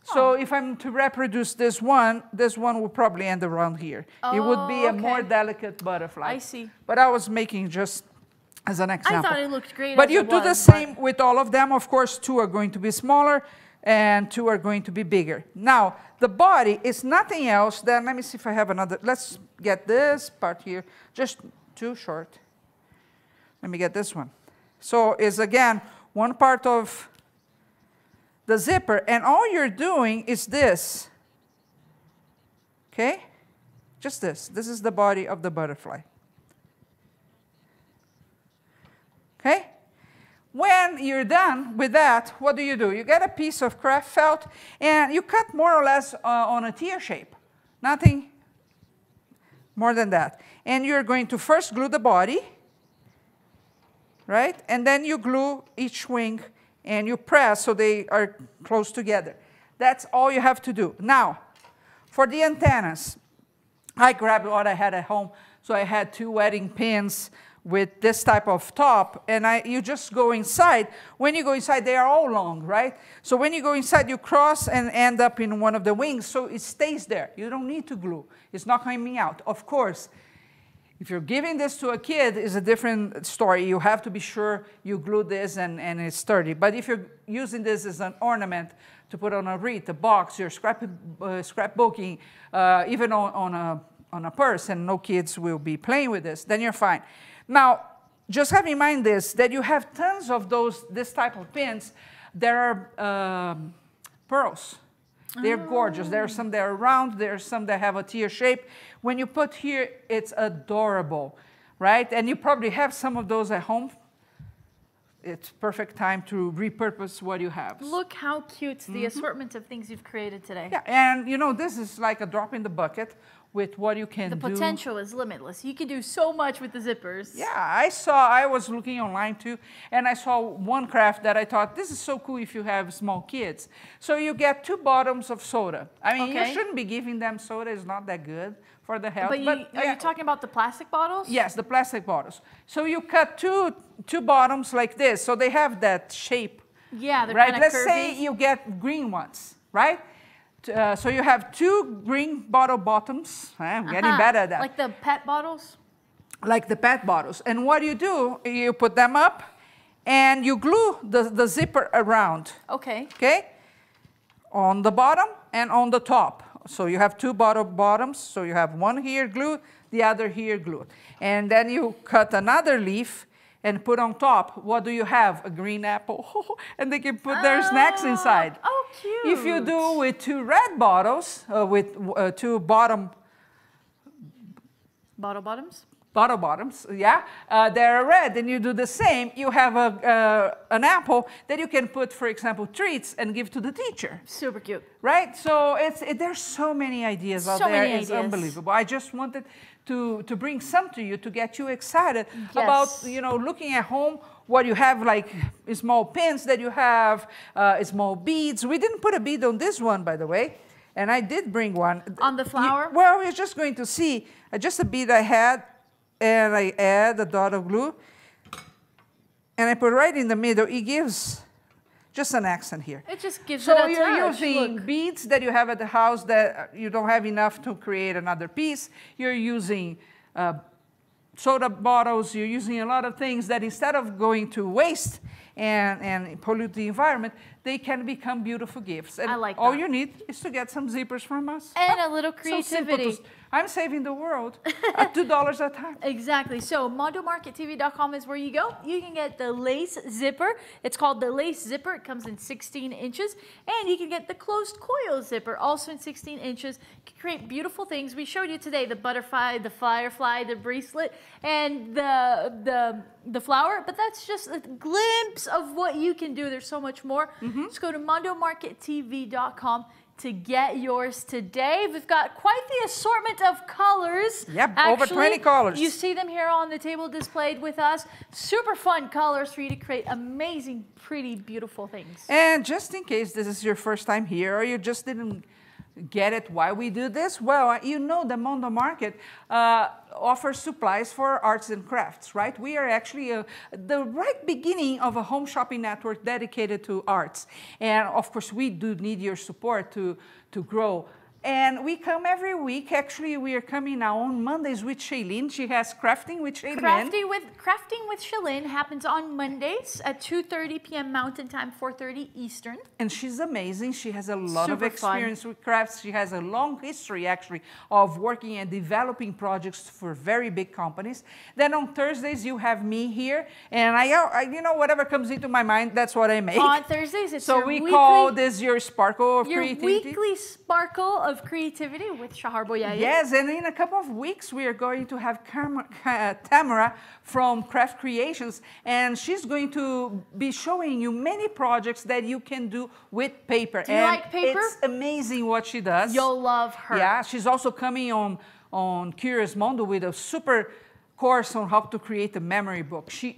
B: So if I'm to reproduce this one will probably end around here. It would be a more delicate butterfly.
A: I see.
B: But I was making just as an example.
A: I thought it looked great.
B: But you do the same with all of them. Of course, 2 are going to be smaller, and 2 are going to be bigger. Now, the body is nothing else than, let me see if I have another. Let's get this part here, just too short. Let me get this one. So it's, again, one part of the zipper, and all you're doing is this, okay? Just this. This is the body of the butterfly. Okay? When you're done with that, what do? You get a piece of craft felt, and you cut more or less on a tear shape. Nothing more than that. And you're going to first glue the body, right? And then you glue each wing, and you press so they are close together. That's all you have to do. Now, for the antennas, I grabbed what I had at home. So I had 2 wedding pins with this type of top, and you just go inside. When you go inside, they are all long, right? So when you go inside, you cross and end up in one of the wings, so it stays there. You don't need to glue. It's not coming out. Of course, if you're giving this to a kid, it's a different story. You have to be sure you glue this and it's sturdy. But if you're using this as an ornament to put on a wreath, a box, you're scrapbooking, even on on a purse and no kids will be playing with this, then you're fine. Now, just have in mind this, that you have tons of this type of pins. There are pearls. They're gorgeous. There are some that are round. There are some that have a tear shape. When you put here, it's adorable, right? And you probably have some of those at home. It's perfect time to repurpose what you have.
A: Look how cute the assortment of things you've created today.
B: Yeah, and you know, this is like a drop in the bucket with what you can do.
A: The potential is limitless. You can do so much with the zippers.
B: Yeah, I was looking online too, and I saw one craft that I thought, this is so cool if you have small kids. So you get 2 bottoms of soda. I mean, you shouldn't be giving them soda. It's not that good for the health.
A: But are you talking about the plastic bottles?
B: Yes, the plastic bottles. So you cut two bottoms like this, so they have that shape.
A: Yeah, they're
B: right.
A: kind of curvy.
B: Let's say you get green ones, right? So you have 2 green bottle bottoms. I'm getting better at that.
A: Like the pet bottles?
B: Like the pet bottles. And what you do, you put them up and you glue the zipper around.
A: Okay.
B: Okay? On the bottom and on the top. So you have 2 bottoms. So you have one here glued, the other here glued. And then you cut another leaf and put on top, what do you have? A green apple. And they can put their snacks inside.
A: Oh, cute.
B: If you do with 2 red bottles, with 2 bottoms, yeah, they're red, and you do the same, you have an apple that you can put, for example, treats and give to the teacher.
A: Super cute.
B: Right? So there's so many ideas out there. It's unbelievable. I just wanted to bring some to you to get you excited about, you know, looking at home, what you have, like small pins that you have, small beads. We didn't put a bead on this one, by the way. And I did bring one.
A: On the flower?
B: Well, we're just going to see just a bead I had, and I add a dot of glue, and I put right in the middle. It gives just an accent here.
A: It just gives it a touch.
B: So you're using beads that you have at the house that you don't have enough to create another piece. You're using soda bottles. You're using a lot of things that instead of going to waste and pollute the environment, they can become beautiful gifts. And
A: I like that.
B: all you need is to get some zippers from us.
A: And a little creativity.
B: So I'm saving the world at $2 a time.
A: Exactly. So MondoMarketTV.com is where you go. You can get the lace zipper. It's called the lace zipper. It comes in 16 inches. And you can get the closed coil zipper, also in 16 inches. You can create beautiful things. We showed you today the butterfly, the firefly, the bracelet, and the flower. But that's just a glimpse of what you can do. There's so much more. Just go to MondoMarketTV.com to get yours today. We've got quite the assortment of colors.
B: Yep, over 20 colors.
A: You see them here on the table displayed with us. Super fun colors for you to create amazing, pretty, beautiful things.
B: And just in case this is your first time here or you just didn't get it why we do this, well, you know the Mondo Market offers supplies for arts and crafts, right? We are actually the right beginning of a home shopping network dedicated to arts. And of course, we do need your support to grow. And we come every week. Actually, we are coming now on Mondays with Shailene. She has Crafting with Shailene.
A: Crafting with Shailene happens on Mondays at 2:30 p.m. Mountain Time, 4:30 Eastern.
B: And she's amazing. She has a lot of experience with crafts. She has a long history, actually, of working and developing projects for very big companies. Then on Thursdays, you have me here. And I you know, whatever comes into my mind, that's what I make.
A: On Thursdays, it's
B: so we call this your sparkle of creativity.
A: Your weekly sparkle of creativity with Shahar.
B: Yes, and in a couple of weeks we are going to have Tamara from Craft Creations, and she's going to be showing you many projects that you can do with paper.
A: Do you like paper?
B: It's amazing what she does.
A: You'll love her.
B: Yeah, she's also coming on Curious Mondo with a super course on how to create a memory book. She's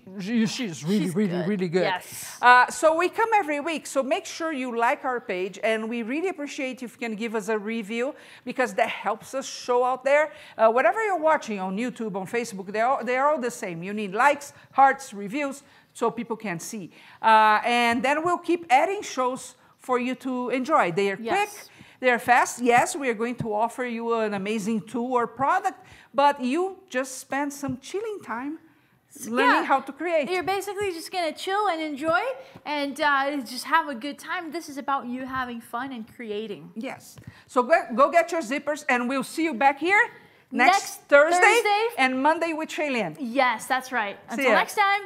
B: really good.
A: Yes.
B: So we come every week, so make sure you like our page, and we really appreciate if you can give us a review, because that helps us show out there. Whatever you're watching on YouTube, on Facebook, they're all the same. You need likes, hearts, reviews, so people can see. And then we'll keep adding shows for you to enjoy. They are quick. They're fast. Yes, we are going to offer you an amazing tool or product, but you just spend some chilling time learning how to create.
A: You're basically just going to chill and enjoy and just have a good time. This is about you having fun and creating.
B: Yes. So go get your zippers, and we'll see you back here next Thursday and Monday with Shailene.
A: Yes, that's right.
B: See
A: Until
B: ya.
A: next time.